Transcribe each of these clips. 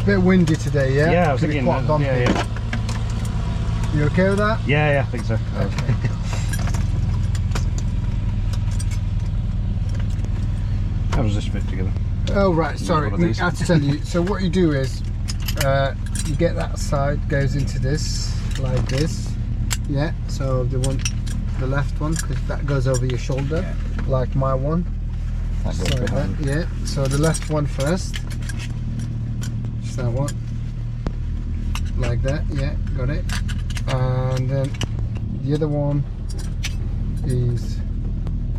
bit windy today, yeah? Yeah, I was thinking, yeah. You okay with that? Yeah, I think so. Okay. How does this fit together? Oh right, sorry, I have to tell you. So what you do is, you get that side, goes into this, like this. Yeah, so the left one, because that goes over your shoulder, like my one. That goes behind. Yeah, so the left one first. Just that one. Like that, yeah, got it. And then the other one is...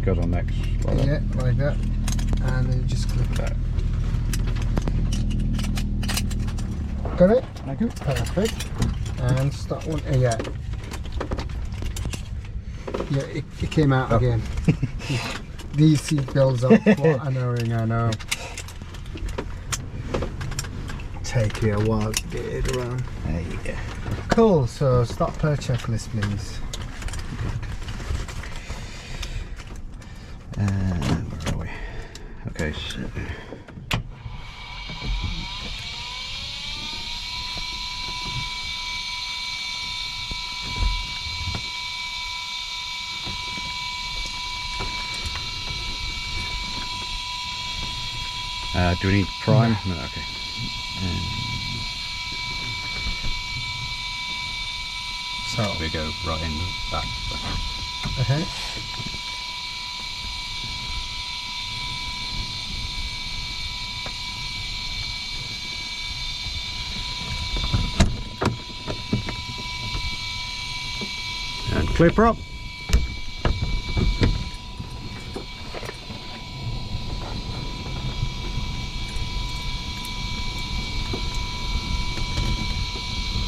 Goes on next. Like yeah, like that. And then you just click that. Got it? Thank you. Perfect. And start one, yeah. Yeah, it came out again. These seat belts are quite annoying, I know. Take you a while to get it around. Yeah. Cool, so start per checklist, please. Where are we? Okay, so... do we need prime? No, okay. So we go right in that. okay. And clear prop.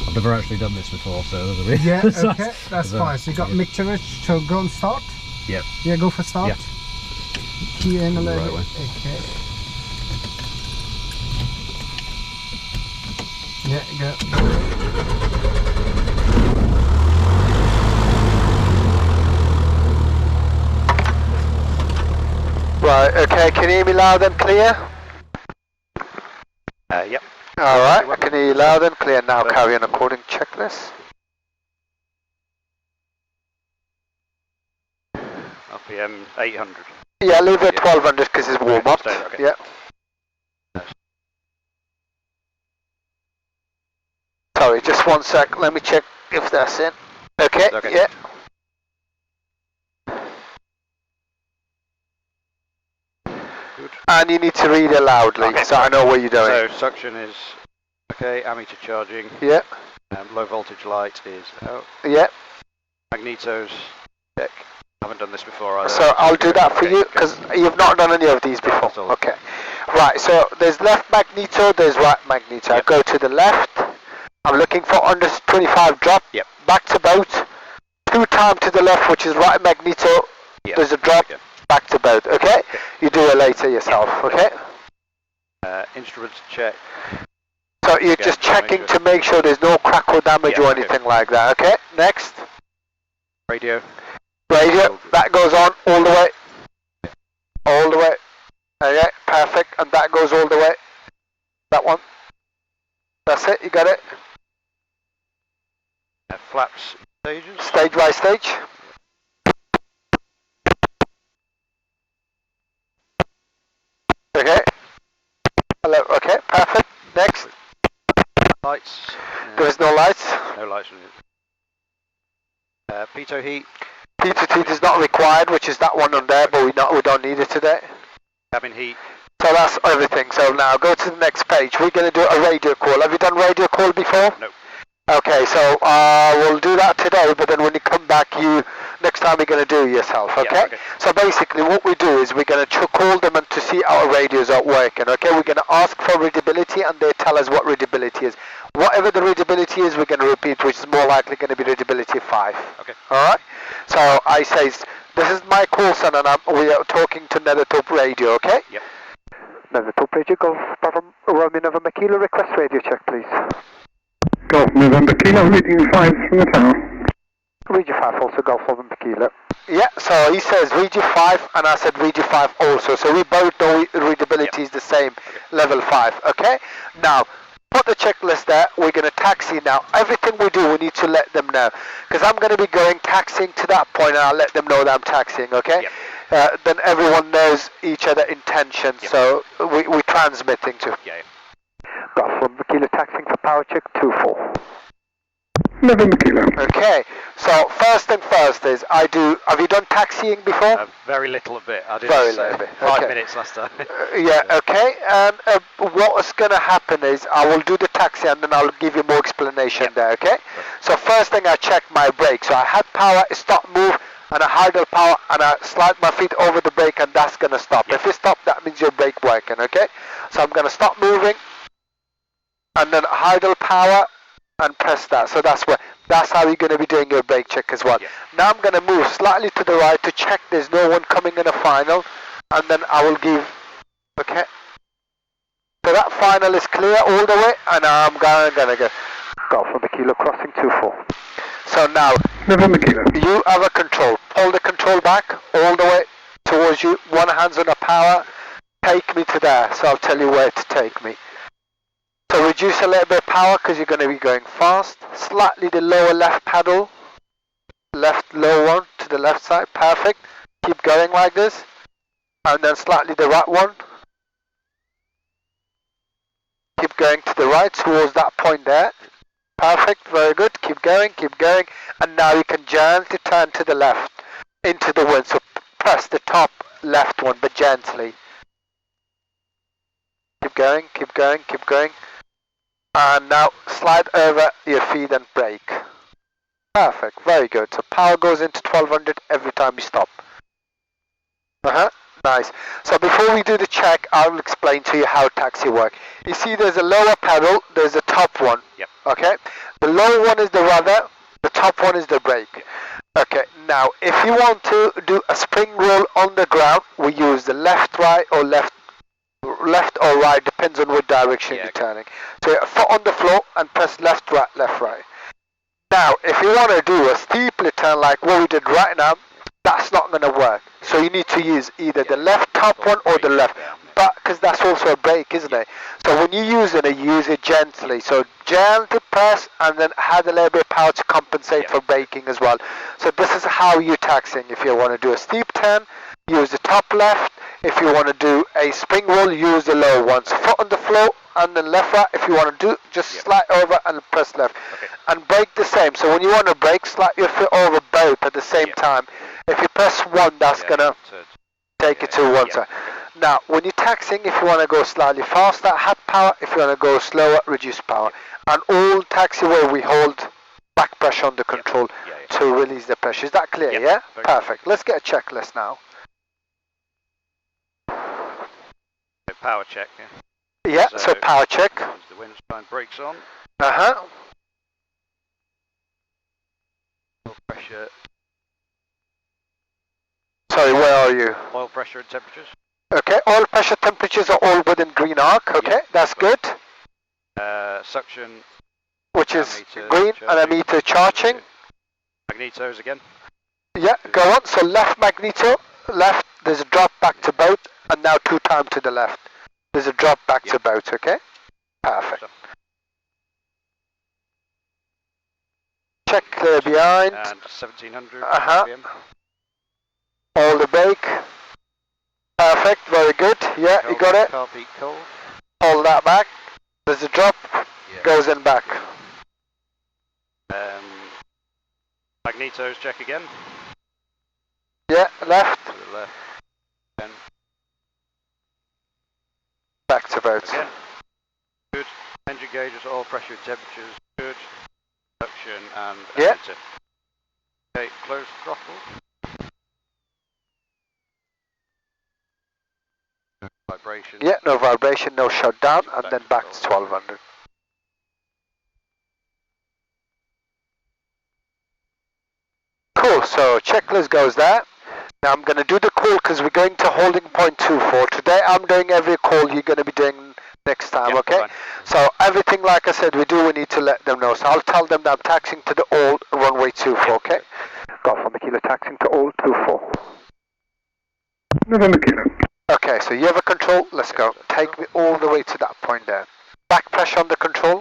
I've never actually done this before, so there's a bit. Yeah, okay, that's fine. So you got mixture, so go and start? Yep. Yeah, go for start. Yeah. Key in a little bit. Right Okay. Yeah, go. Right, okay, can you hear me loud and clear? Yep. Alright, I can hear you loud and clear now. Carry on according checklist. RPM 800. Yeah, leave it at 1200 because it's warm up. Okay. Yeah. Sorry, just 1 sec. Let me check if that's in. Okay, Okay. yeah. Good. And you need to read it loudly, Okay, so I know what you're doing. So suction is okay, ammeter charging. Yeah, Low voltage light is out. yeah. Magnetos check. Haven't done this before either. So I'll do that for Okay, you because you've not done any of these No, before. that's all. Okay. Right, so there's left magneto, there's right magneto. Yep. I go to the left. I'm looking for under 25 drop. Yep. Back to boat. 2 times to the left, which is right magneto. Yep. There's a drop. Yep. Back to boat. Okay? You do it later yourself. Okay? Instruments check. So you're Okay, just checking make to make sure there's no crack or damage Yeah, or okay. anything like that. Okay? Next. Radio. Radio. That goes on all the way. All the way. Okay, perfect. And that goes all the way. That one. That's it, you got it. Flaps stages. Stage by stage. Okay. Hello, okay, perfect. Next. Lights. There is no lights. No lights on it. Pitot heat. Heated heat is not required, which is that one on there, but we don't need it today. Cabin heat. So that's everything. So now go to the next page. We're going to do a radio call. Have you done radio call before? No. Okay, so we'll do that today, but then when you come back, next time you're going to do it yourself, okay? Yeah, okay. So basically what we do is we're going to call them and to see our radios are working, okay? We're going to ask for readability and they tell us what readability is. Whatever the readability is, we're going to repeat, which is more likely going to be readability 5. Okay. Alright? So I say, this is my call son and we are talking to Nethertop Radio, okay? Yep. Nethertop Radio, Golf Romeo November Kilo, request radio check please. Golf November Kilo, reading 5 from the tower. Region 5 also, Golf November Kilo. Yeah, so he says Region 5 and I said Region 5 also. So we both know readability is the same, level 5, okay? Now, put the checklist there. We're going to taxi now. Everything we do, we need to let them know. Because I'm going to be going taxiing to that point, and I'll let them know that I'm taxiing, okay? Yep. Then everyone knows each other intention, Yep. so we're transmitting to. Yeah. Got from the kilo taxiing for power check 24. November Kilo. Okay, so first thing first is have you done taxiing before? Very little of it. I did Very little bit, 5 okay. minutes last time. Yeah, okay. And what is going to happen is I will do the taxi and then I'll give you more explanation there, okay? So first thing I check my brake. So I had power, stop, move, and I idle power, and I slide my feet over the brake, and that's going to stop. Yep. If it stops, that means your brake working, okay? So I'm going to stop moving, and then idle power, and press that. So that's how you're going to be doing your brake check as well. Yep. Now I'm going to move slightly to the right to check there's no one coming in a final, and then I will give, okay? So that final is clear all the way, and I'm gonna go for the kilo crossing 24. So now, November Kilo. you have a control. Pull the control back all the way towards you. One hand's on the power. Take me to there. So I'll tell you where to take me. So reduce a little bit of power because you're going to be going fast. Slightly the lower left paddle. Left low one to the left side. Perfect. Keep going like this. And then slightly the right one. Keep going to the right towards that point there. Perfect, very good. Keep going, and now you can gently turn to the left into the wind. So press the top left one, but gently. Keep going, and now slide over your feet and brake. Perfect, very good. So power goes into 1200 every time you stop. Nice. So before we do the check, I'll explain to you how taxi works. You see there's a lower pedal, there's a top one. Yep. Okay? The lower one is the rudder, the top one is the brake. Okay, now if you want to do a spring roll on the ground, we use the left, right, or left or right, depends on what direction you're turning. So foot on the floor and press left, right. Now, if you want to do a steeply turn like what we did right now, that's not going to work. So you need to use either the left top one or the left. But because that's also a brake, isn't it? So when you use it gently. So gently press and then add a little bit of power to compensate for braking as well. So this is how you're taxing. If you want to do a steep turn, use the top left. If you want to do a spring roll, use the low one. So foot on the floor and then left, right. If you want to do, just slide over and press left. And brake the same. So when you want to brake, slide your foot over both at the same time. If you press one, that's going to take it to one side. Now, when you're taxing, if you want to go slightly faster, add power. If you want to go slower, reduce power. And all taxiway, we hold back pressure on the control to release the pressure. Is that clear, yeah? Perfect. Let's get a checklist now. Power check, Yeah, so power check. The wind spine brakes on. Oil pressure. Sorry, where are you? Oil pressure and temperatures. Okay, oil pressure temperatures are all within green arc. Okay, that's good. Suction. Which is green, and a meter charging. Magnetos again. Yeah, go on. So left magneto, left, there's a drop back to boat, and now 2 times to the left. There's a drop back to boat, okay? Perfect. Check clear behind. And 1700 RPM. All the brake. Perfect, very good. Yeah, you got it. Car peak cold. Hold that back. There's a drop. Goes in back. Magnetos check again. Yeah, left. To the left. Then back to boat. Again. Good. Engine gauges, oil pressure, temperatures, good. Suction and magneto. Okay, close throttle. No vibration. Yeah, no vibration, no shutdown, and then back to 1200. Cool, so checklist goes there. Now I'm going to do the call because we're going to holding point 24. Today I'm doing every call you're going to be doing next time, okay? Fine. So everything like I said we do, we need to let them know. So I'll tell them that I'm taxiing to the old runway 24, okay? Got from the kilo taxiing to old 24. November Kilo. Okay, so you have a control, let's go. Take me all the way to that point there. Back pressure on the control.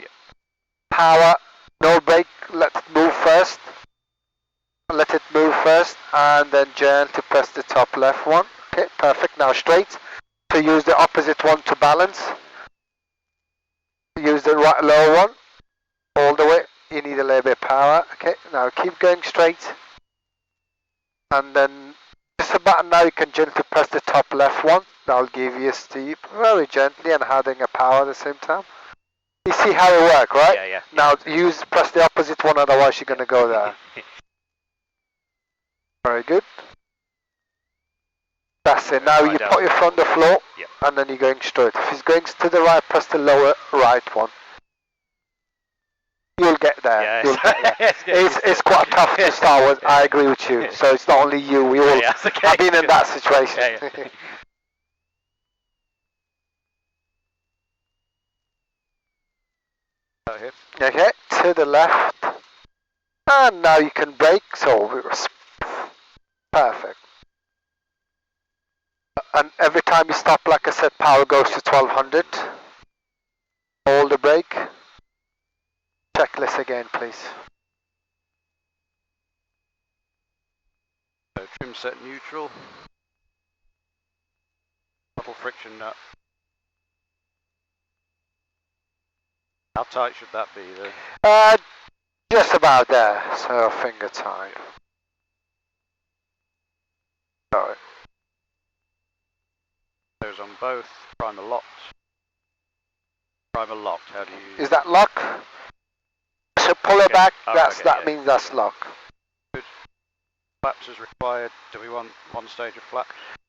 gently press the top left one. Okay, perfect. Now straight. So use the opposite one to balance. Use the right lower one. All the way. You need a little bit of power. Okay, now keep going straight. And then just about now you can gently press the top left one. That'll give you a steep, very gently and adding a power at the same time. You see how it works, right? Yeah, yeah. Now press the opposite one, otherwise you're going to go there. Very good. That's it. Now you put your foot on the floor, and then you're going straight. If it's going to the right, press the lower right one. You'll get there. Yeah, You'll get there. It's quite tough to start with. I agree with you. So it's not only you. We all have been in that situation. Okay, to the left. And now you can brake. So perfect. And every time you stop, like I said, power goes to 1200. Hold the brake. Checklist again, please. So trim set neutral. Throttle friction nut. How tight should that be then? Just about there, so finger tight. Alright. Those on both. Primer locked. Primer locked. How do you? Is that lock? So pull it back. That means that's yeah. lock. Good. Flaps is required. Do we want one stage of flap?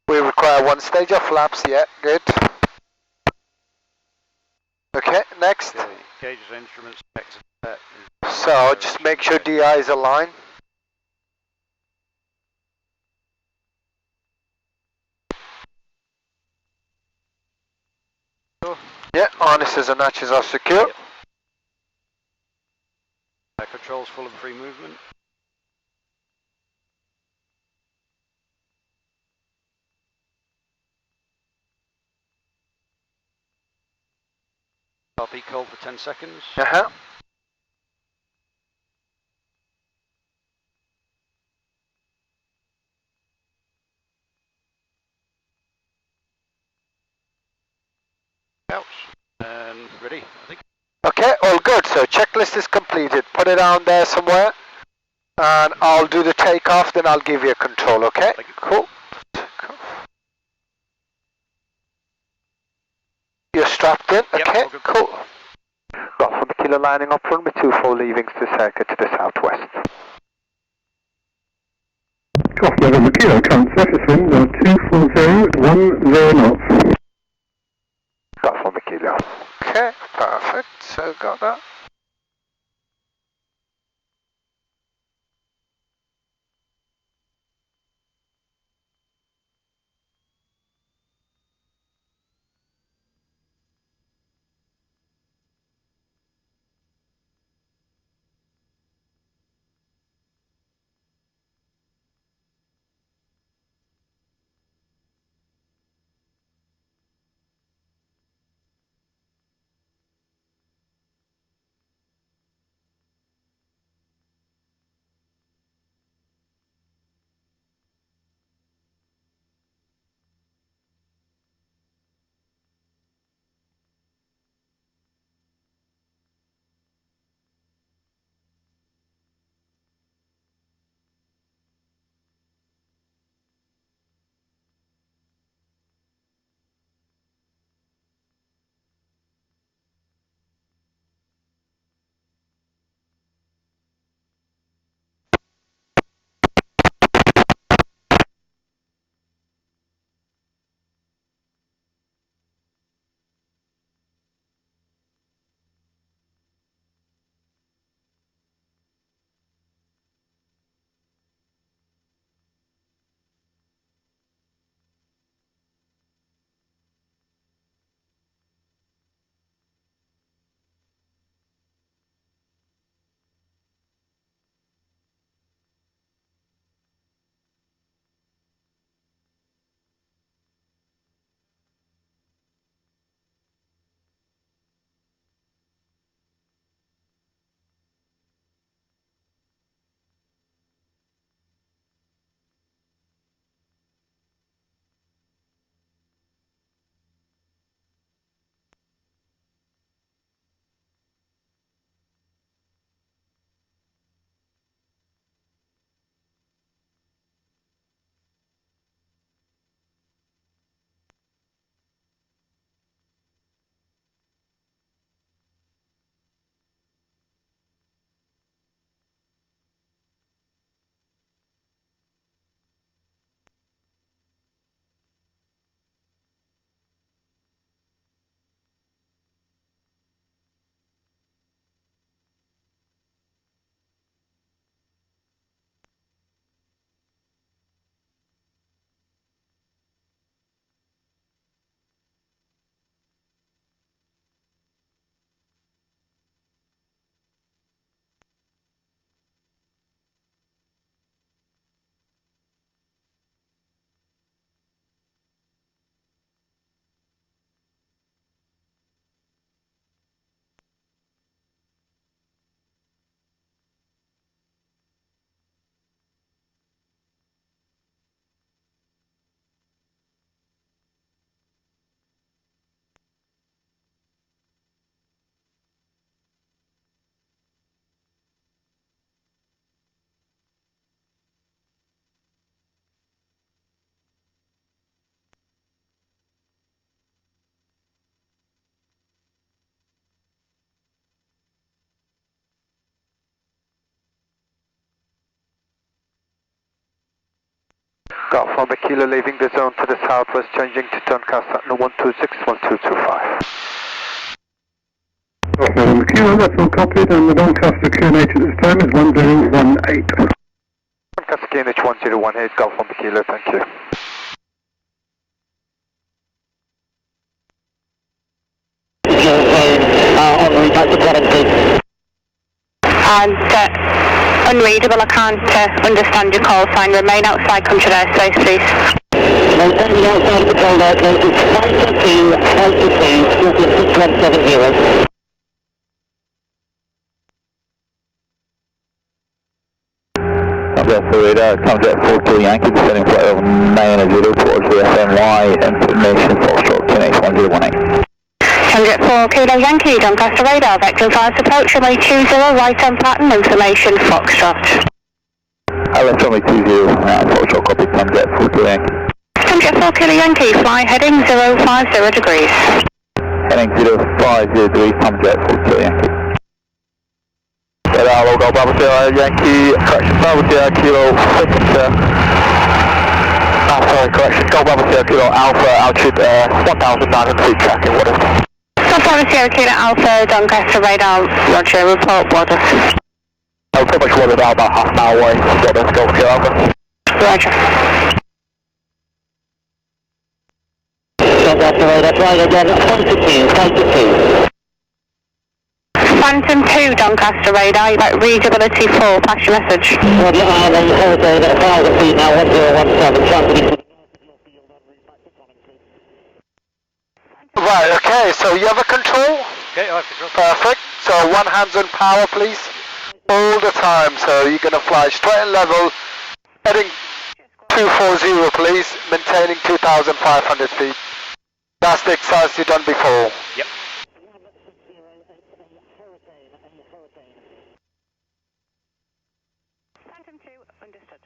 We require one stage of flaps. Yeah, good. Okay, next. Okay. Gauges and instruments. Set. So just make sure DI is aligned. Yeah, harnesses and latches are secure. Controls full and free movement. RP cold for 10 seconds. Out. And ready, I think. Okay, all good. So checklist is completed. Put it down there somewhere. And I'll do the takeoff, then I'll give you a control, okay? Cool. You're strapped in? Okay, cool. Got from the kilo lining up front with 24 leaving to circuit to the southwest. Golf November Kilo, current surface winds are 240 10 knots. Got from the kilo. Okay, perfect. So got that. Golf 1 Kilo leaving the zone to the southwest, changing to Doncaster at 1261225. Golf November Kilo, that's all copied, and the Doncaster QNH at this time is 1018. Doncaster QNH 1018, Golf 1 Kilo, thank you. And unreadable, I can't understand your call sign. Remain outside country airspace, please. Maintaining outside the control airspace is 515, 515, 6170. Contact 42 Yankee, descending flight over 900 towards the FNY, information Foxtrot QNH 1018. Contact 4 Kilo Yankee, Doncaster radar, vector 5 approach, runway 20, right on pattern, information Foxtrot. LS runway 20, Foxtrot copy, contact 42 Yankee. Contact 4 Kilo Yankee, fly heading 050 degrees. Heading 050 degrees, contact 42 Yankee. Hello, go Bravo Sierra Yankee, correction, Bravo Sierra Kilo, correction, go Bravo Sierra Kilo Alpha, altitude 1,900 feet, tracking water. Go Bravo Sierra Kilo Alpha, Doncaster radar, roger, report water. Oh, pretty much water about half an hour away, water, go Sierra Alpha. Roger. Doncaster radar, flying again, 515, 515. Phantom 2 Doncaster radar, you've got readability 4, pass your message. Roger, Island, Holiday, at 1,000 feet now, 1017, transiting. Right, okay, so you have a control? Okay, I have control. Perfect. So one hand's on power, please. All the time, so you're going to fly straight and level, heading 240, please, maintaining 2,500 feet. That's the exercise you've done before. Yep. Phantom 2, understood.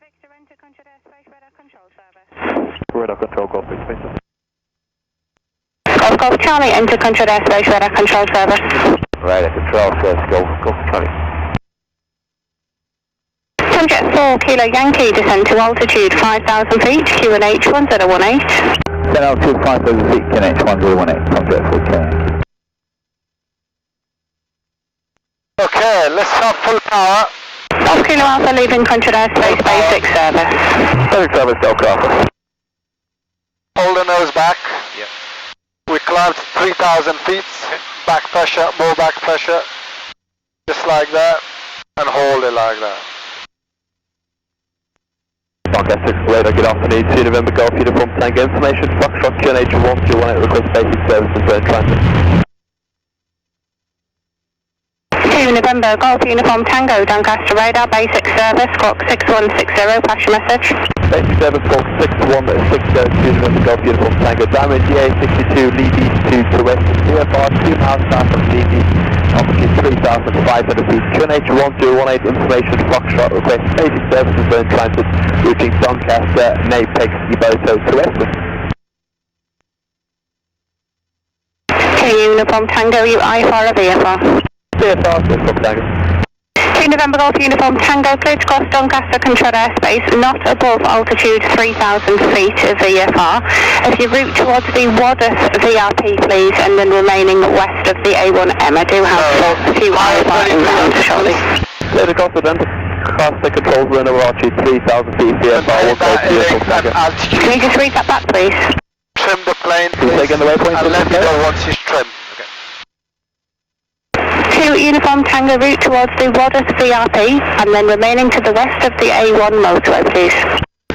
Victor, enter country airspace, radar control service. Radar control, Golf Space. Golf Charlie, enter country airspace, radar control service. Radar control service, Golf Charlie. Contact 4 Kilo Yankee, descend to altitude 5,000 feet, QNH 1018. 10 altitude 5,000 feet, QNH 1018, contact 4 Yankee. Okay, let's have full power. Golf Kilo Alpha, leaving country airspace, basic service. Basic service, Golf Alpha. Hold the nose back. Yep. We climbed 3,000 feet. Okay. Back pressure, more back pressure. Just like that. And hold it like that. Doncaster radar, good afternoon, 2 November Golf Uniform Tango information, Foxtrot QNH 1218, request basic service and zone transit. 2 November Golf Uniform Tango, Doncaster radar, basic service, squawk 6160, pass your message. Basic service, squawk 6160, 2 November Golf Uniform Tango, Diamond DA62, lead east to west, CFR 2 miles south of lead east, altitude 3,500 feet, QNH 1018, information, Foxtrot, request basic service and zone transit, routing Doncaster, Napex, Eboto to Western. 2 Uniform Tango, you I4 or VFR? CFR, Uniform Tango. 2 November Golf Uniform Tango, clear to cross Doncaster control airspace, not above altitude 3,000 feet of VFR. If you route towards the Wadham VRP, please, and then remaining west of the A1M. I do have a few IFR inbound shortly. Clear to cross the Doncaster controls run over altitude 3,000 feet VFR, will go to Uniform Tango. Can you just read that back, please? Trim the plane, Can you please. take in the waypoint? And let me know once it's trimmed. 2 Uniform Tango, route towards the Wadham VRP, and then remaining to the west of the A1 motorway, please.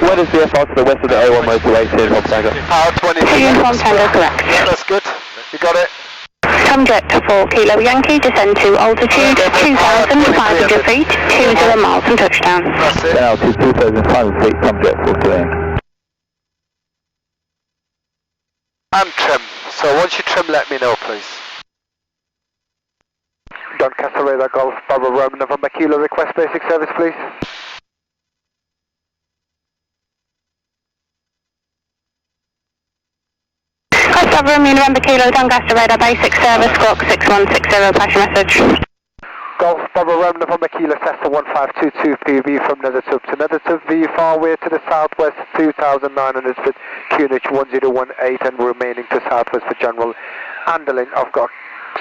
What is VFR to the west of the A1 motorway, Uniform Tango? Power 20. 2 Uniform Tango, correct. Yeah, that's good. You got it. Tomjet 4 Kilo Yankee, descend to altitude 2,500 feet, 20 miles and touchdown. That's it. 10 altitude 2,500 feet, Tomjet 4 Kilo Yankee. And trim. So once you trim, let me know, please. Doncaster radar, Golf, Bravo, Roman, November, Kilo, request basic service, please. Golf Romeo November Kilo Doncaster radar basic service squawk 6160, pass your message. Golf Bravo Romeo November Kilo Cessna 1522 PV from Nethertub to Nethertub VFR. We're to the southwest 2,900 feet QNH 1018 and remaining to southwest for general handling. I've got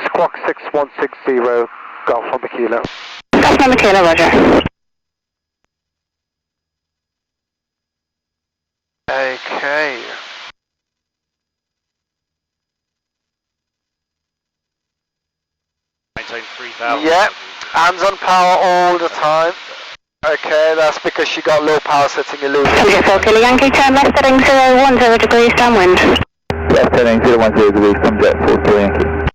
squawk 6160 Golf November Kilo. Golf November Kilo, roger. Okay. Maintain 3,000. Yeah, hands on power all the time. Okay, that's because she got low power setting illusion. 4 Kilo Yankee, turn left heading 010 degrees downwind. Left heading 010 degrees, come jet 4 Kilo Yankee.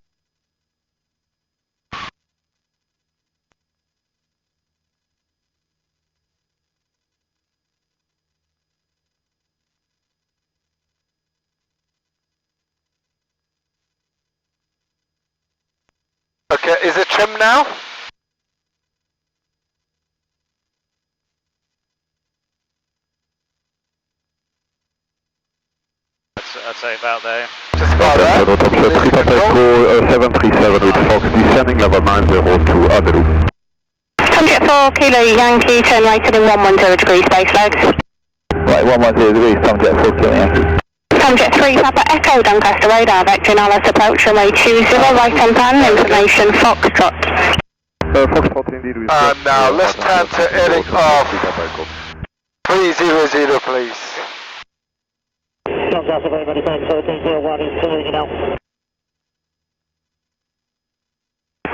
Okay, is it trim now? I'd say about there. Just about there. Tom Jet 3 Papa Echo 737 with Fox descending level 90 to Adelu. Tom Jet 4 Kilo Yankee, turn right heading 110 degrees, base load. Right, 110 degrees, Tom jet 4 Kilo Yankee. Tom Jet 3 Papa Echo Doncaster radar, vector Alice approach, runway 20, right hand pan, information Foxtrot. Foxtrot indeed with And now let's turn to heading off 300 please. Doncaster, very many thanks, 1701 is calling you now.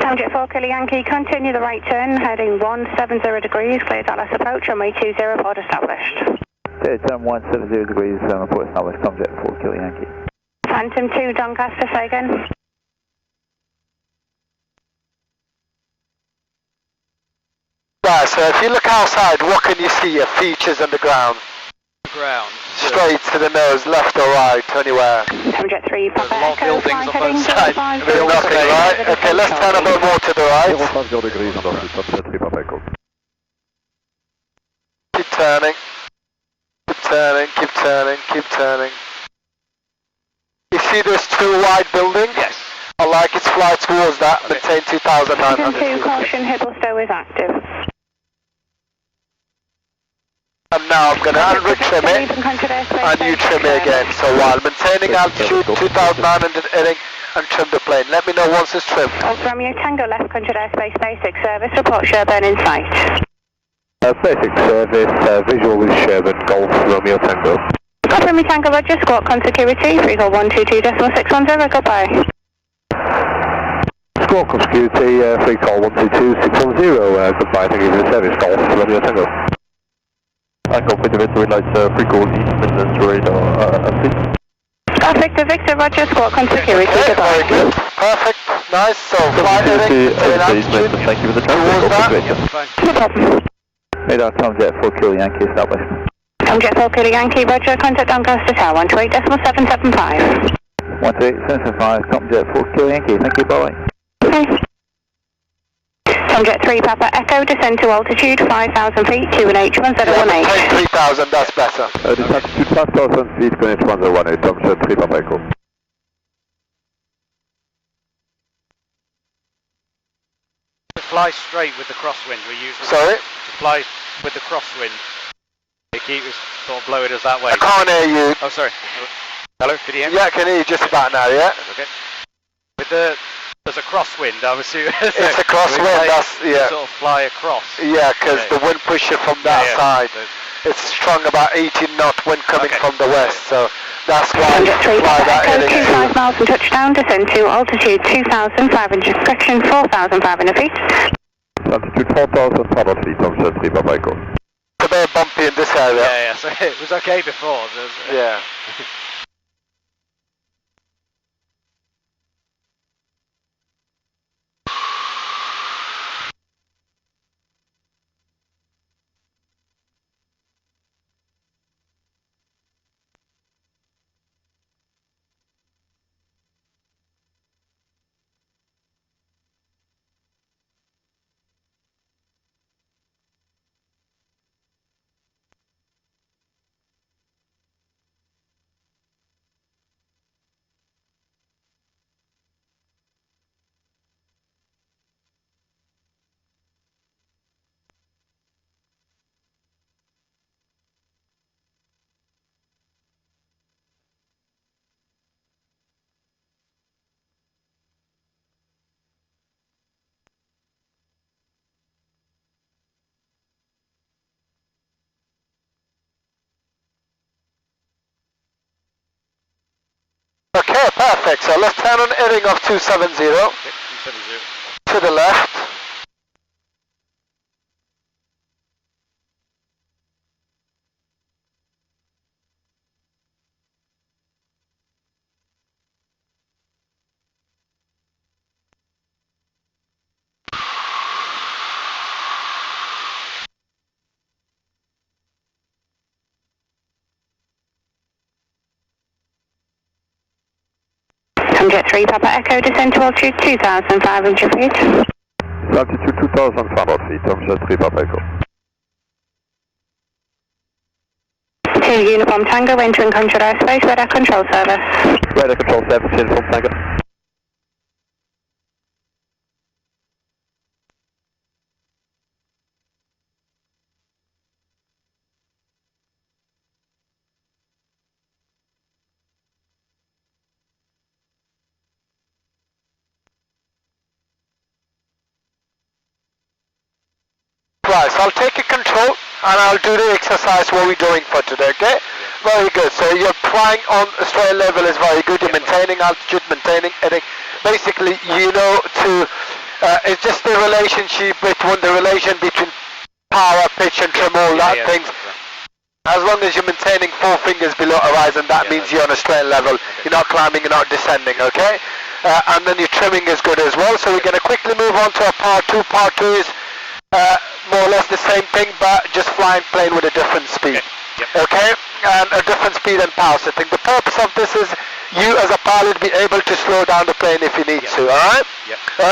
Tom Jet 4 Kilo Yankee, continue the right turn, heading 170 degrees, clear Dallas approach, runway 20, port established. Okay, turn 170 degrees, port established, Tom jet 4 Kilo Yankee. Phantom 2 Doncaster, say again. Right, so if you look outside, what can you see? Your features on the ground. Ground. Straight to the nose, left or right, anywhere. Tom Jet 3 Papa There's a lot of Echo, buildings fly on heading both sides. 050 There's nothing, right? Okay, let's turn a bit more to the right. 050 degrees on the Tom Jet 3 Papa Echo. Keep turning. Keep turning, keep turning, keep turning. You see those two wide buildings? Yes. I like it, fly towards that, Okay. maintain Phantom 2 2,900. caution, Hibblestow is active. And now I'm going to trim it, and you trim it again. So while maintaining altitude, 2,900 heading, and trim the plane. Let me know once it's trimmed. Golf Romeo Tango left, control airspace basic service, report Sherburne in sight. Basic service, visual with Sherburne, Golf Romeo Tango. Golf Romeo Tango Roger, squawk on security, 3call122.610, goodbye. Squawk on security, 3 call 122.610, goodbye, thank you for the service, Golf Romeo Tango. Golf Victor Victor, we'd like to pre-call East Midlands radar, please. Golf Victor Victor Roger, squawk on security, Okay, goodbye. very good. Perfect. Nice. So fly heading, maintain altitude. Thank you for the Towards that. Yep, fine. No problem. Radar Tom jet 4 Kilo Yankee established. Tom Jet 4 Kilo Yankee, Roger, contact Doncaster Tower, 128.775. 128.775, Tom jet 4 Kilo Yankee, thank you, bye. Okay. Tom Jet 3 Papa Echo, descend to altitude 5,000 feet, 2 and H, 1018. Take 3,000, that's better. This altitude 5,000 feet, QNH 1018, Tom Jet 3 Papa Echo. To fly straight with the crosswind, we usually... Sorry? To fly with the crosswind. They keep us sort of blowing us that way. I can't hear you. Oh, sorry. Hello, can you hear me? Yeah, I can hear you just about now, yeah? Okay. With the... There's a crosswind, I was assuming. It's a crosswind, that's, yeah. Sort of fly across. Yeah, because the wind pushes from that side. So, It's strong, about 18 knot wind coming Okay. from the west, so that's why Tom you Jet 3 fly Papa that Echo, heading 25 miles and touchdown, descend to altitude 2,500, correction 4,500 feet. Altitude 4,500 feet, Tom Jet 3 Papa Echo. It's a bit bumpy in this area. yeah, so it was okay before. Yeah. Okay, perfect. So let's turn on heading of 270 Okay, 270. to the left. Jet 3, Papa Echo, descend to altitude 2,500 feet. Altitude 2,500 feet, Jet 3 Papa Echo. 2 Uniform Tango, entering controlled airspace, radar control service. Radar control service, Uniform Tango. Right, so I'll take a control and I'll do the exercise what we're doing for today, okay? Very good. So you're flying on a straight level is very good. You're maintaining altitude, maintaining heading. Basically, you know it's just the relationship between power, pitch and trim, all that things. As long as you're maintaining 4 fingers below horizon, that means you're on a straight level. You're not climbing, you're not descending, okay? And then your trimming is good as well. So we're going to quickly move on to our part 2. Part 2 is more or less the same thing, but just flying plane with a different speed. Okay? And a different speed and power setting. The purpose of this is you as a pilot be able to slow down the plane if you need to, alright?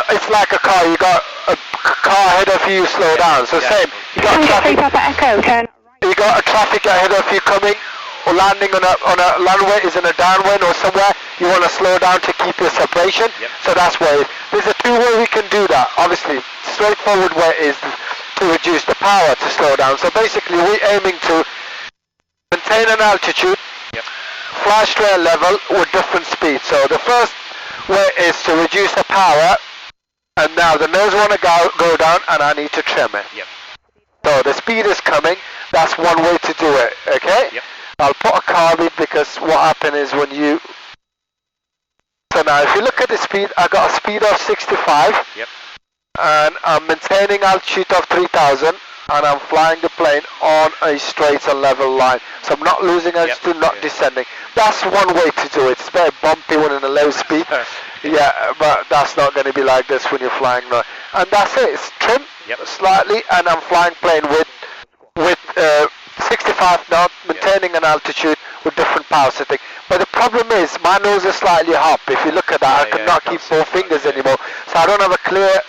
It's like a car, you got a car ahead of you, slow down. So same, you got traffic, Papa Echo, turn. you got a traffic ahead of you coming, or landing on a runway is in a downwind or somewhere, you want to slow down to keep your separation. So that's why there's a 2 way we can do that. Obviously, straightforward way is to reduce the power to slow down. So basically, we're aiming to maintain an altitude, fly straight level with different speeds. So the first way is to reduce the power, and now the nose want to go down, and I need to trim it. So the speed is coming. That's one way to do it. Okay. I'll put a carb in because what happens is when you. So now, if you look at the speed, I got a speed of 65, and I'm maintaining altitude of 3,000. And I'm flying the plane on a straight and level line. So I'm not losing altitude, not descending. That's one way to do it. It's very bumpy when in a low speed. But that's not going to be like this when you're flying now. And that's it. It's trim slightly, and I'm flying plane with 65 knots, maintaining an altitude with different power setting. But the problem is my nose is slightly up. If you look at that, I cannot keep 4 fingers anymore. So I don't have a clear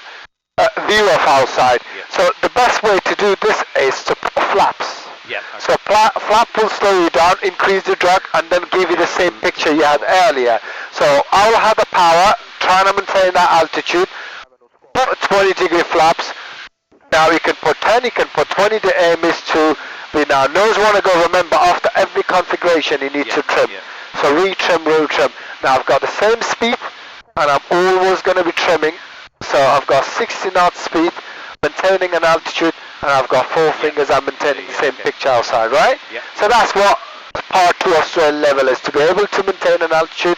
view of outside. So the best way to do this is to put flaps. So flap will slow you down, increase the drag, and then give you the same picture you had earlier. So I will have the power, trying to maintain that altitude, put 20-degree flaps. Now you can put 10, you can put 20. The aim is to be now nose want to go. Remember, after every configuration you need to trim. So re-trim, re-trim. Now I've got the same speed, and I'm always going to be trimming. So I've got 60 knots speed, maintaining an altitude, and I've got 4 fingers. I'm maintaining the same picture outside, right? So that's what part 2 of straight level is, to be able to maintain an altitude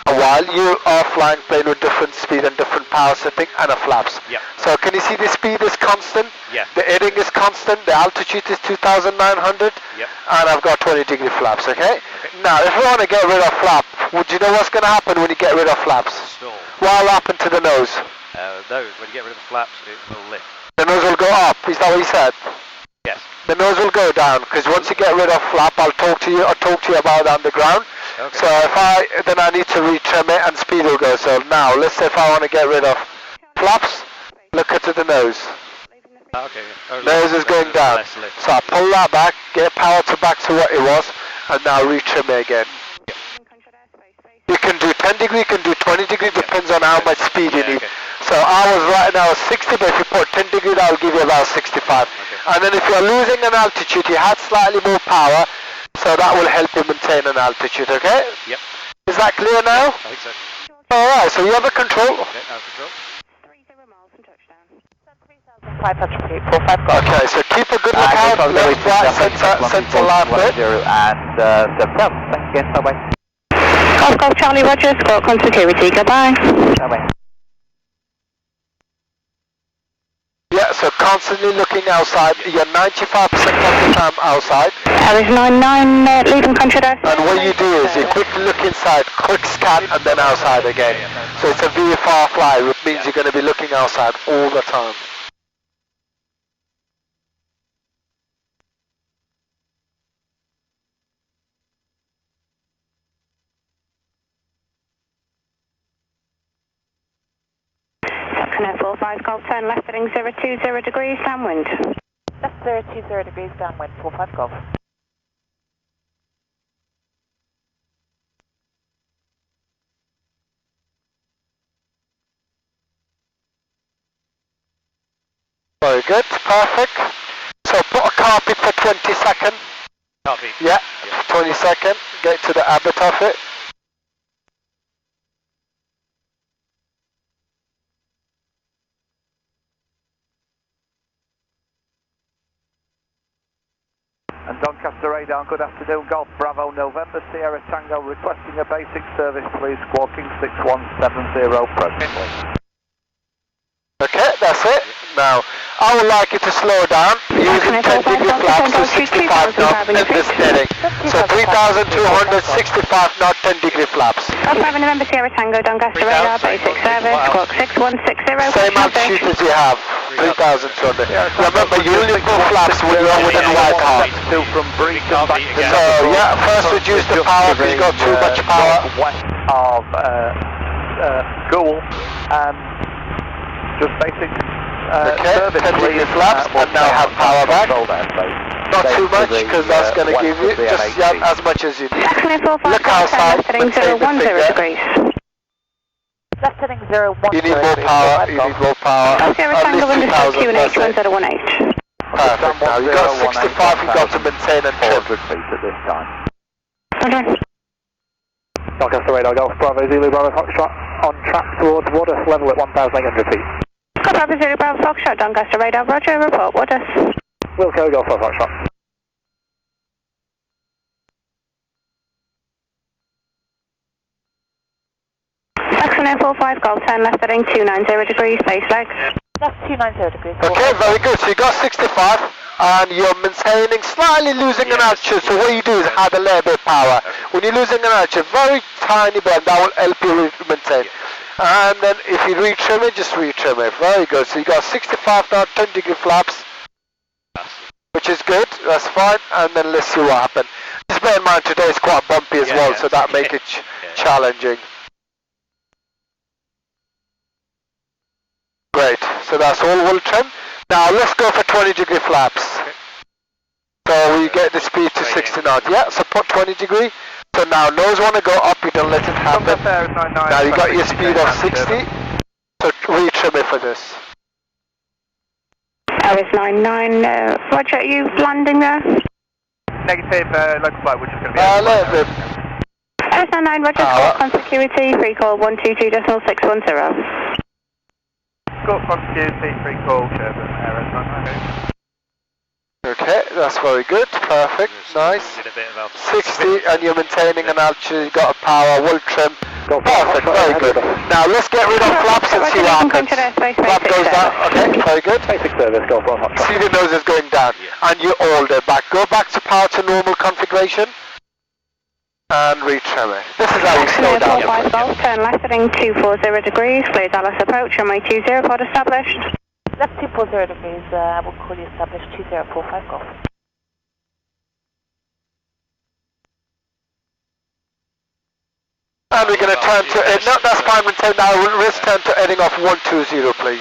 while you are flying plane with different speed and different power setting and a flaps. So can you see the speed is constant? The heading is constant, the altitude is 2,900, and I've got 20-degree flaps, okay? Now, if you want to get rid of flap, would you know what's going to happen when you get rid of flaps? What will happen to the nose? Nose, when you get rid of the flaps, it will lift. The nose will go up, is that what you said? Yes. The nose will go down, because once you get rid of flap, I'll talk to you about that on the ground. So then I need to retrim it and speed will go. So now, let's say if I want to get rid of flaps, look at the nose. Nose is going down. So I pull that back, get power back to what it was, and now retrim it again. You can do 10 degree, you can do 20 degree, depends on how much speed you need. So I was right now 60, but if you put 10 degree, that will give you about 65. And then if you're losing an altitude, you had slightly more power, so that will help you maintain an altitude, okay? Is that clear now? I think so. Alright, so you have a control. Okay, I have control. 30 miles from touchdown. 500 feet, 45 golf. Okay, so keep a good lookout, left, right, center, left, left. And 7, thanks again, bye-bye. Golf Golf Charlie Roger, squawk on security, goodbye. Bye-bye. Yeah, so constantly looking outside. You're 95% of the time outside. Aris 99, leaving country airspace. And what you do is you quick look inside, quick scan, and then outside again. So it's a VFR fly, which means you're going to be looking outside all the time. Connect 45 Golf, turn left heading 020 degrees downwind. Left 020 degrees downwind, 45 Golf. Very good, perfect. So put a carpet for 20 seconds. Copy. Yeah, 20 seconds. Get to the abbot of it. And Doncaster radar, good afternoon, Golf Bravo November Sierra Tango requesting a basic service please, squawking 6170 approach. Okay, that's it. Now, I would like you to slow down using 10 degree flaps to 65 knots in this heading. So 3,265 knot, 10 degree flaps. Golf 5 November Sierra Tango, Doncaster radar, basic service, squawk 6160. Same altitude as you have, 3,200. Remember, you only go flaps when you're within white hot. Two from Brecon back to So, yeah, first reduce the power because you've got too much power. West of Gould, just basic service 10 degree please, flaps and now have power back. Not too much because that's going to give you just as much as you need. Look outside, maintain the figure. Degrees. Left heading 010. You need more power, you need more power. Sierra At Tango, least understood 2,000 QNH 1018. Perfect. Now you've got 65, you've got to maintain and trim. 400 feet at this time. Roger. Doncaster radar, Golf Bravo, Zulu Bravo Foxtrot, on track towards Woodus, level at 1,800 feet. Golf Bravo Zulu Bravo Foxtrot, Doncaster radar, Roger, report, Woodus. Wilco, Golf Bravo Foxtrot. Excellent 45 Golf, turn left heading 290 degrees, base leg. Left 290 degrees. Okay, very good. So you got 65 and you're maintaining, slightly losing an altitude. So what you do is add a little bit of power. When you're losing an altitude, very tiny bit, that will help you maintain. And then if you retrim it, just retrim it. Very good. So you got 65 now, 10 degree flaps, which is good. That's fine. And then let's see what happens. Just bear in mind today is quite bumpy as well, so that make it challenging. Great, so that's all we'll trim. Now let's go for 20 degree flaps. So we get the speed to 60 knots. Yeah, so put 20 degree. So now nose want to go up, you don't let it happen. Now you got your speed of 60. So retrim it for this. Aris 99, Roger, are you landing there? Negative, local flight, which is going to be... A little bit. Aris 99, Roger, squawk on security, free call 122.610. Got from security, free call, Sherburne, Aris 99. Okay, that's very good, perfect, nice. 60 and you're maintaining an altitude, you got a power, well trim. Perfect, very good. Now let's get rid of flaps and see what happens. Flap goes down, okay, very good. Basic service, Golf Bravo. See the nose is going down and you hold it back. Go back to power to normal configuration and retrim it. This is how we slow down. 45 Golf, turn left heading 240 degrees, clear Dallas approach, runway 20, pod established. Left 240 degrees, I will call you established 2045 Golf. And we're going to turn to, no, that's fine, maintain now, let's turn to heading off 120 please.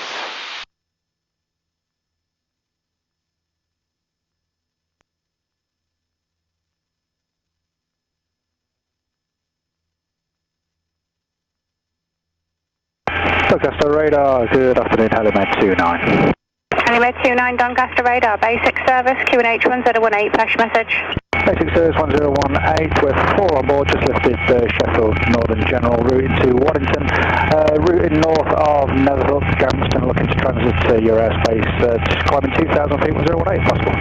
Doncaster radar, good afternoon, Helimed 29. Helimed 29, Doncaster radar, basic service, QNH 1018, flash message. Basic service 1018, with 4 on board, just lifted Sheffield Northern General route into Waddington, routing north of Netherthorpe, Gamston, looking to transit your airspace, just climbing 2,000 feet, 1018 if possible.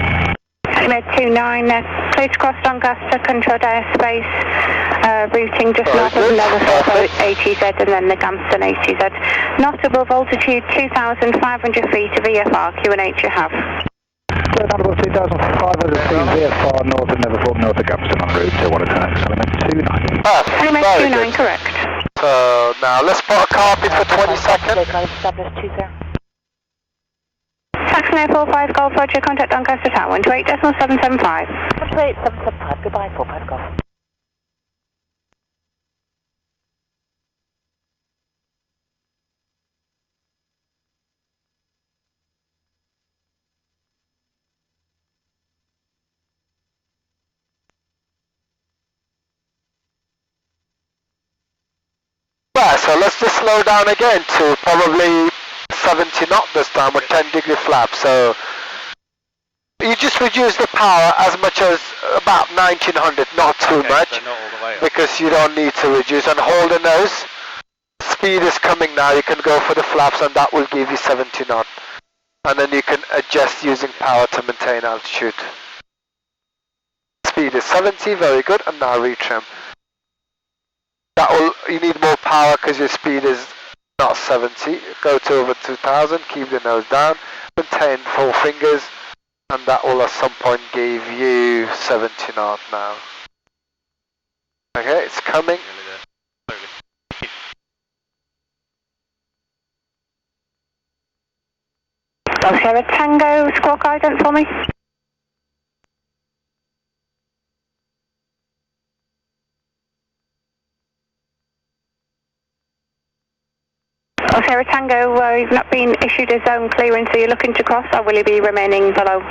Helimed 29, clear to cross Doncaster, controlled airspace, routing just north of Netherthorpe ATZ and then the Gampston ATZ. Not above altitude 2,500 feet of VFR, QNH you have. We're down above 2,500 feet VFR north of Netherthorpe, north of Gampston on route 210, element 29. Element 29, correct. So now let's put a carpet for 20 seconds. Saxon 845 Golf Roger, contact Doncaster Tower 128.775. 128.775, goodbye, 45 Golf. Right, so let's just slow down again to probably 70 knot this time with 10-degree flap. So you just reduce the power as much as about 1900, not too much, so not all the way up. because you don't need to reduce. And hold the nose. Speed is coming now. You can go for the flaps, and that will give you 70 knot. And then you can adjust using power to maintain altitude. Speed is 70, very good, and now retrim. That will, you need more power because your speed is not 70. Go to over 2000, keep the nose down, maintain 4 fingers, and that will at some point give you 70 knot now. Okay, it's coming. Golf Sierra Tango, squawk guidance for me. Golf Sierra Tango, you've not been issued a zone clearance, so you're looking to cross, or will you be remaining below?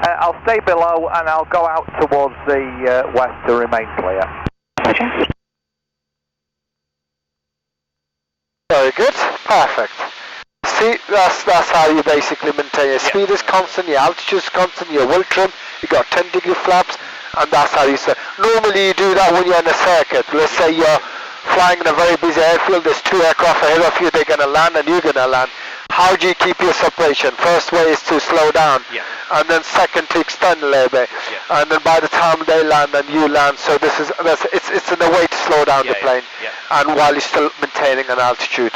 I'll stay below and I'll go out towards the west to remain clear. Roger. Very good, perfect. See, that's how you basically maintain your speed is constant, your altitude is constant, your will trim, you got 10-degree flaps, and that's how you say. Normally you do that when you're in a circuit. Let's say you're flying in a very busy airfield, there's 2 aircraft ahead of you, they're going to land and you're going to land. How do you keep your separation? First way is to slow down, and then second to extend a little bit, and then by the time they land and you land, so it's in a way to slow down the plane, and while you're still maintaining an altitude.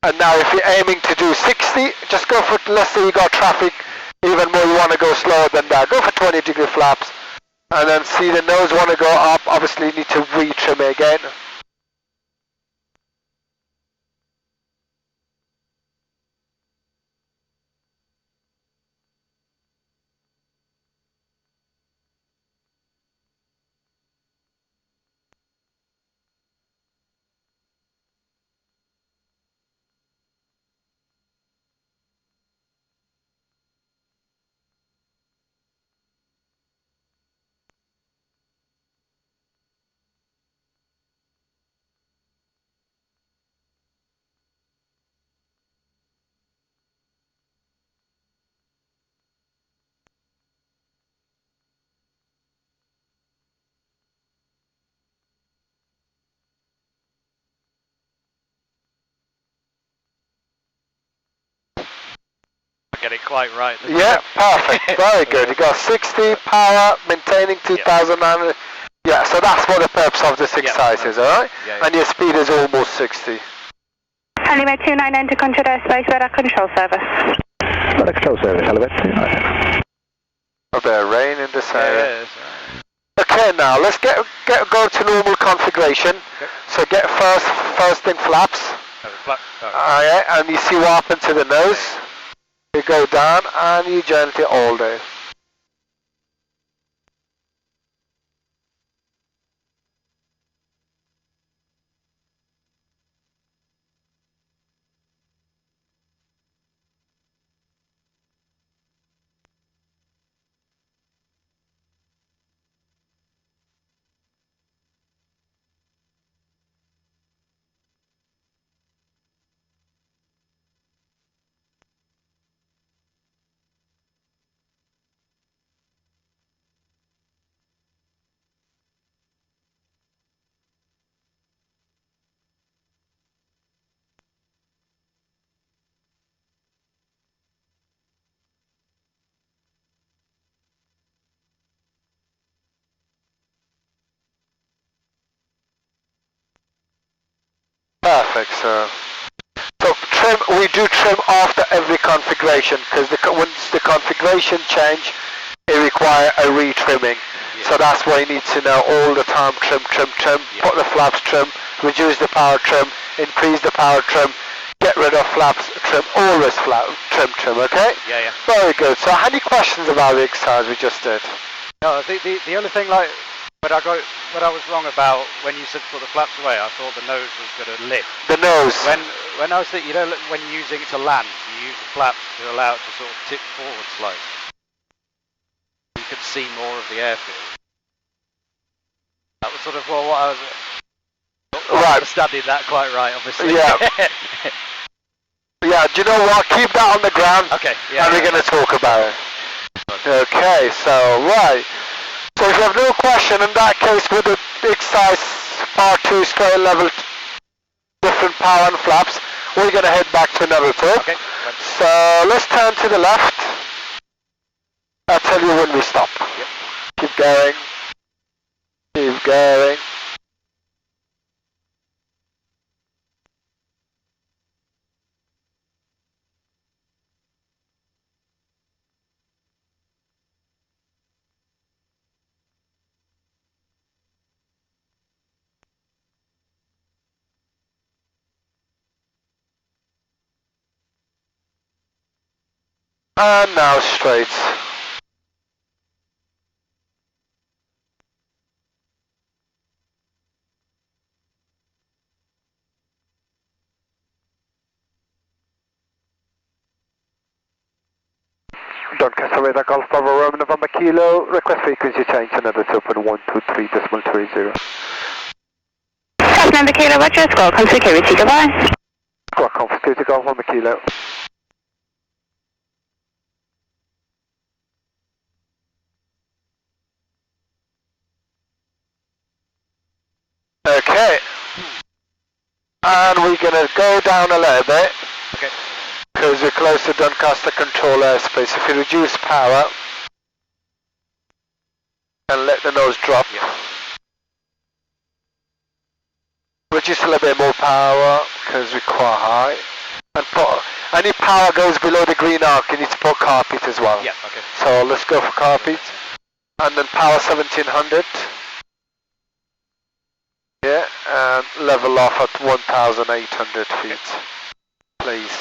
And now if you're aiming to do 60, just go for, let's say you got traffic, even more you want to go slower than that, go for 20-degree flaps, and then see the nose want to go up, obviously you need to retrim it again. Get it quite right. Yeah, perfect, very good. You got 60 power, maintaining 2,900. Yeah, so that's what the purpose of this exercise is, alright? And your speed is almost 60. Elevate 29 enter control airspace, radar control service. Radar control service, elevate 29. A bit of rain in this area. Okay, now let's go to normal configuration. So get first thing flaps. Alright, and you see what happened to the nose. You go down and you gently hold it. Perfect, so trim, we do trim after every configuration, because once the configuration change, it require a re-trimming. Yeah. So that's why you need to know all the time, trim, Yeah. put the flaps trim, reduce the power trim, increase the power trim, get rid of flaps trim, always trim, okay? Yeah. Very good. So any questions about the exercise we just did? No, the only thing like, what I was wrong about when you said put the flaps away, I thought the nose was going to lift. The nose. When I was thinking, when you're using it to land, you use the flaps to allow it to sort of tip forward slightly. You can see more of the airfield. That was sort of what I was not quite understanding that quite right, obviously. Yeah. Yeah, do you know what? Keep that on the ground. Okay. Yeah. And we're going to talk about it. Okay, so right. So if you have no question, in that case, with the exercise part 2 straight level, different power and flaps, we're going to head back to another talk. Okay. So let's turn to the left. I'll tell you when we stop. Yep. Keep going. Keep going. And now straight. Doncaster Radar Golf Bravo Roman November Kilo, request frequency change another 2.123.30. Number Kilo, Roger, Squawk security, goodbye. Squawk security Golf November Kilo. Okay. And we're going to go down a little bit. Okay. Because we're close to Doncaster control airspace. If you reduce power and let the nose drop. Yeah. Reduce a little bit more power because we're quite high. And put any power goes below the green arc, you need to put carpet as well. Yeah. Okay. So let's go for carpet. And then power 1700. Yeah, and level off at 1,800 feet, please.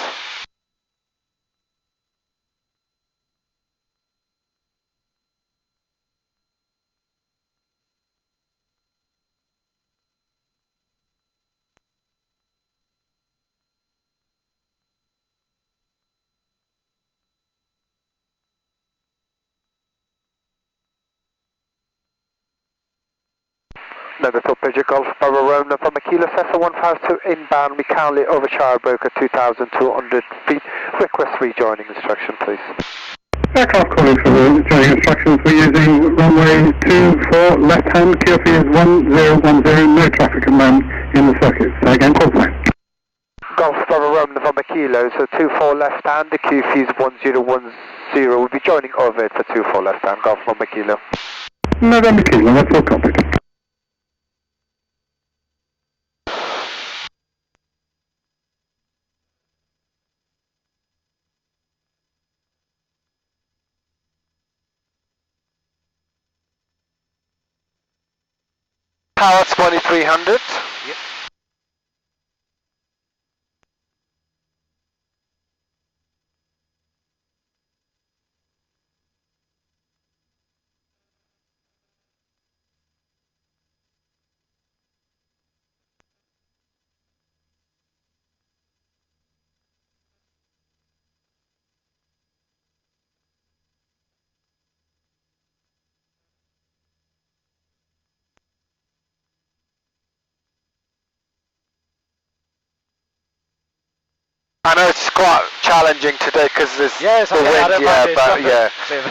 Another Pidgeot Golf Bravo Rona from Kilo Cessna 152 inbound. We currently over Shirebrook at 2,200 feet. Request rejoining instruction, please. Aircraft calling for joining instructions. We're using runway 24 left hand, QFE is 1010, no traffic at the moment in the circuit. So again, call sign. Golf Bravo Roma November Kilo, so 24 left hand, the QFE is 1010. We'll be joining over it for 24 left hand, Golf November Kilo. November Kilo, that's all copied. Power 2300. Yep. I know it's quite challenging today because there's the wind,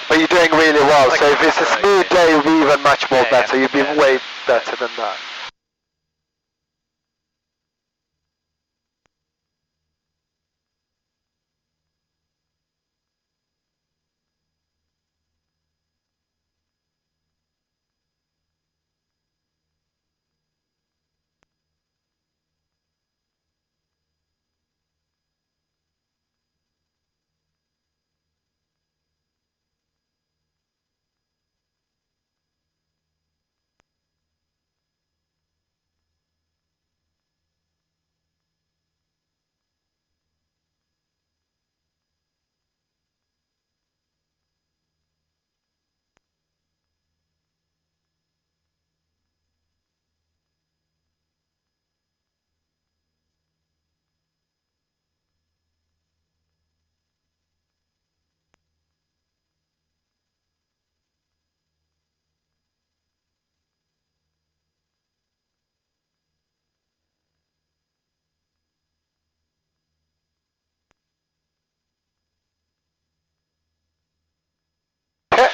but you're doing really well. So if it's a smooth day, you'll be even much more better. You'll be way better than that.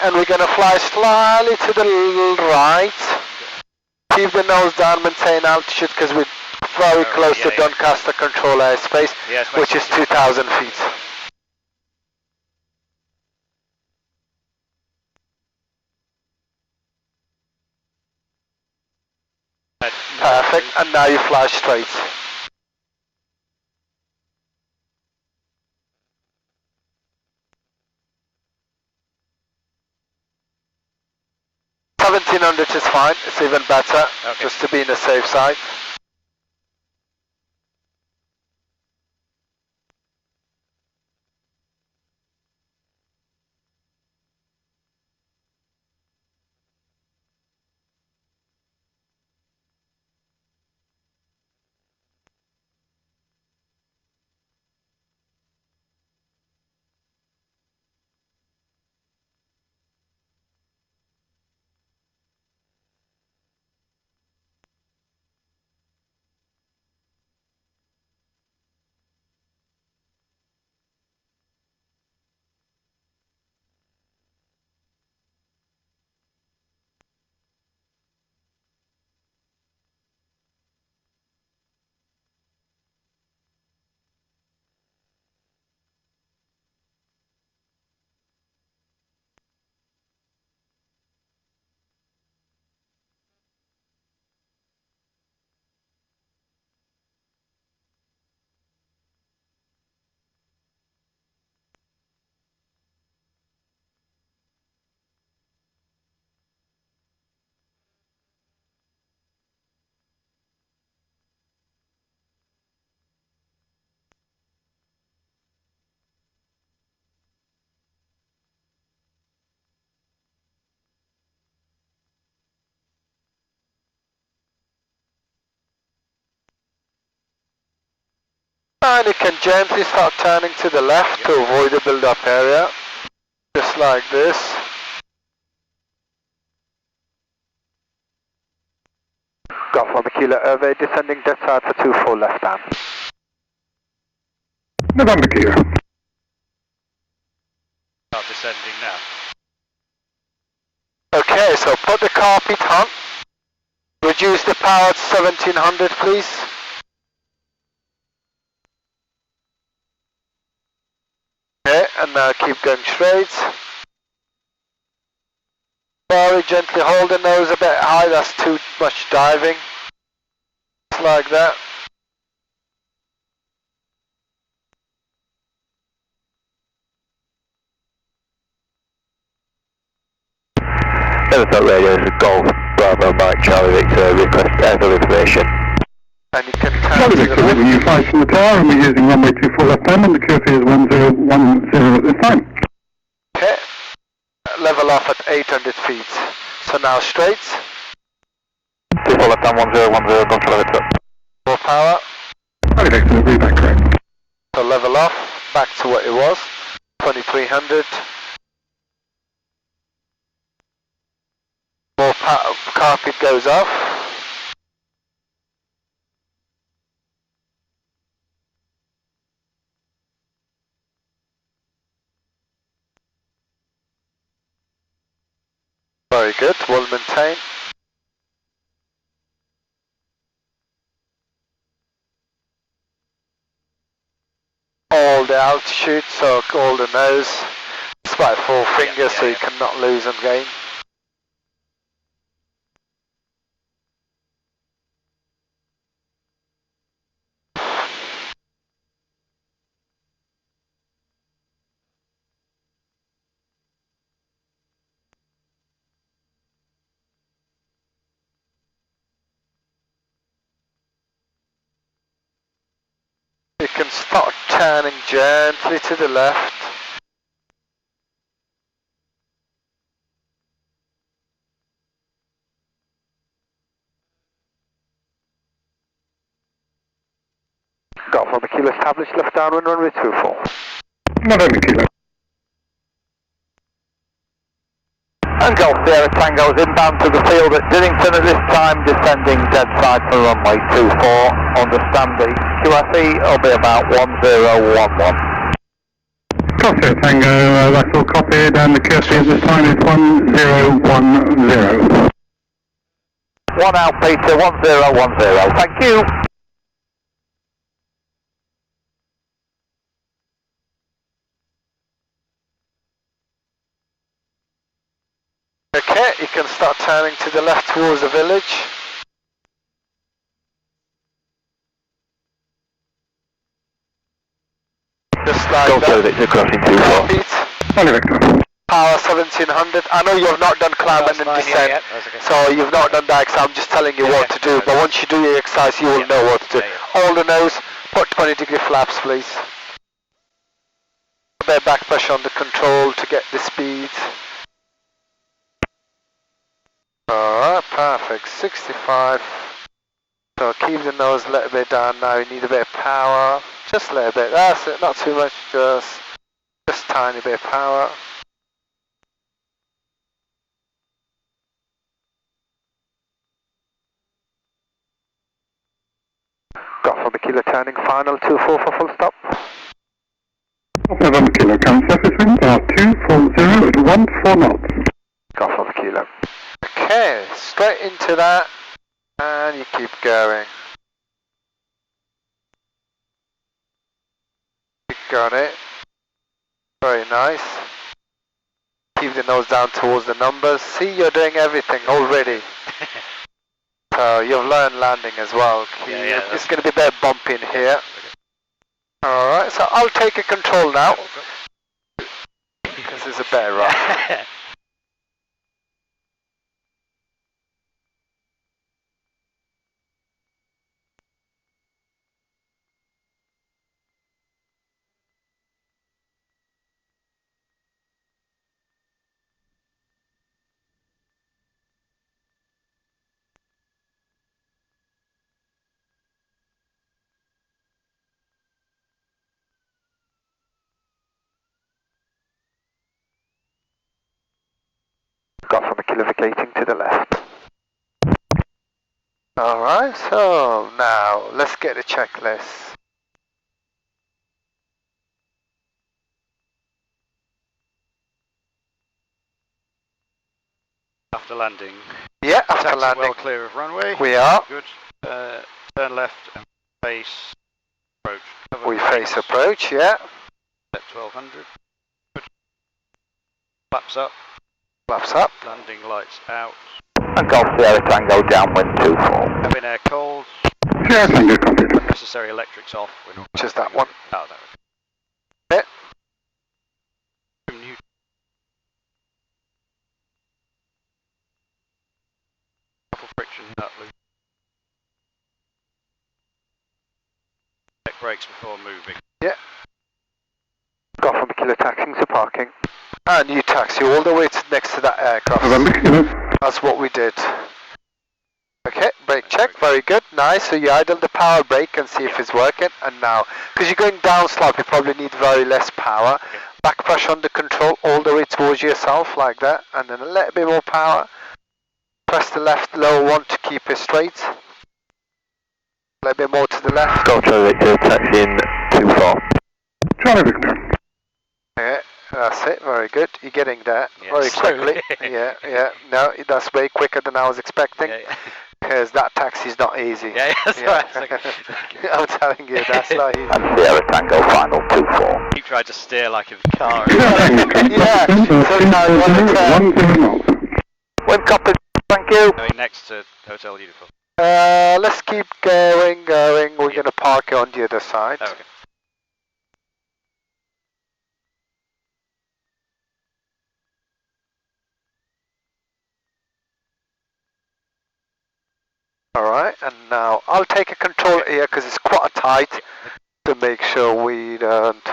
and we're going to fly slightly to the right. Keep the nose down, maintain altitude because we're very close to Doncaster control airspace, which is 2,000 feet. Perfect, and now you fly straight. $1,700 is fine, it's even better, just to be in the safe side. And you can gently start turning to the left to avoid the build-up area, just like this. Golf Lima Kilo Irvay, descending dead side for 24 left hand. November Kilo. Start descending now. Okay, so put the carpet on. Reduce the power to 1700, please. Okay, and now keep going straight. Very gently hold the nose a bit high, that's too much diving. Just like that. Telephone radio is Golf Bravo Mike Charlie Victor, request airfield information. And you can turn Charlie to Victor, the left. you fly from the tower and we're using runway 24 left hand and the QFE is 1010 at this time. Okay, level off at 800 feet. So now straight. 24 left hand 1010, Gonzalo Victor. More power. Charlie Victor, agree back correct. So level off, back to what it was. 2300. More carpet goes off. Very good, well maintained. All the altitude, so all the nose. It's about 4 fingers, so you cannot lose and gain. You can start turning gently to the left. Golf Lima Kilo established, left downwind runway 24. November Kilo. And Golf Sierra Tango is inbound to the field at Diddington at this time, descending dead side for runway 24. Understand the QFE will be about 1011. Crossfit Tango, that's all copied, and the QFE at this time is 1010. 1 out, Peter, 1010. Thank you. Okay, you can start turning to the left towards the village. Just like Go that. Victor, crossing 24. Beat. Only Victor. Power 1700. I know you have not done climb and descent, so you've not done that, so I'm just telling you what to do. But once you do your exercise, you will know what to do. Hold the nose, put 20-degree flaps, please. A bit of back pressure on the control to get the speed. Alright, perfect. 65. So keep the nose a little bit down now. You need a bit of power. Just a little bit. That's it. Not too much. Just tiny bit of power. Got from the kilo turning final 24 for full stop. November Kilo, current surface wind are 240 at 14 knots. Got from the kilo. Okay, straight into that, and you keep going. You got it. Very nice. Keep the nose down towards the numbers. See, you're doing everything already. So you've learned landing as well. It's going to be a bit bumpy in here. Alright, so I'll take a control now. This is a better run. Got from a kilo vacating to the left. Alright, so now let's get a checklist. After landing. Yeah, after Taxi landing. well clear of runway. We are. Good. Turn left and face approach. Cover We right. face approach, yeah. At 1200. Good. Flaps up. Flaps up. Landing lights out. And Golf Sierra Tango downwind 24. Cabin air cold. Sierra Tango, copied. Necessary electrics off. We're not Just that one. Oh, that Yeah. New. Couple friction nut loop. Check brakes before moving. Yeah. Got from a kilo taxiing to parking. And you taxi all the way to next to that aircraft. November Kilo. That's what we did. Okay, brake check, very good, nice. So you idle the power brake and see if it's working. And now, because you're going down slope, you probably need very less power. Okay. Back pressure on the control all the way towards yourself like that. And then a little bit more power. Press the left lower one to keep it straight. A little bit more to the left. Go Charlie Victor, taxiing 24. Charlie Victor. Yeah, that's it, very good. You're getting there very slowly. quickly. Yeah, no, that's way quicker than I was expecting. Yeah. Because that taxi's not easy. Yeah, that's right. It's like- I'm telling you, that's not easy. And Sierra Tango final 24. Keep trying to steer like a car. Yeah, so now you want to turn. 10 knots. Wind copied, thank you. Going next to hotel uniform. Let's keep going. We're going to park it on the other side. Oh, okay. Alright, and now I'll take a control here because it's quite tight to make sure we don't.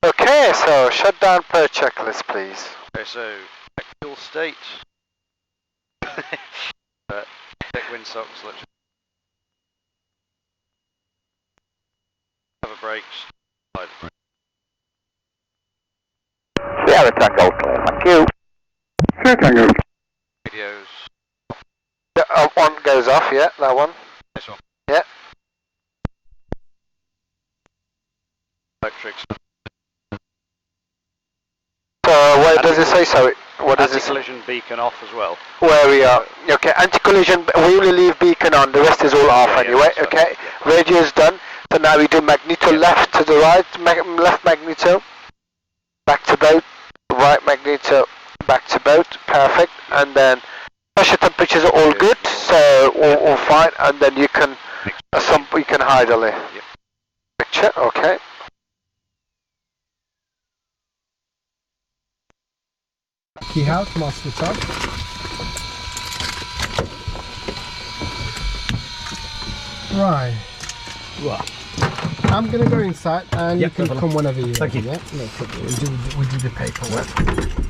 Okay, so shut down per checklist, please. Okay, so fuel state. Thick windsocks, literally. Cover brakes. Side brakes. Sierra Tango clear, thank you. Sierra Tango. Radios. One goes off, yeah, that one. This one. Yeah. Electrics. Where does it say so? What does it say? Anti-collision beacon off as well. Where we are. Okay, anti-collision, we only leave beacon on, the rest is all off anyway, okay? Radio is done. So now we do magneto left to the right, left magneto, back to boat, right magneto, back to boat, perfect. And then pressure temperatures are all good, so all fine. And then you can you can hide a little. Picture, okay. Key out, master top. Right. I'm gonna go inside and you can come whenever you want. Thank you. Yeah? No problem. We'll do the paperwork.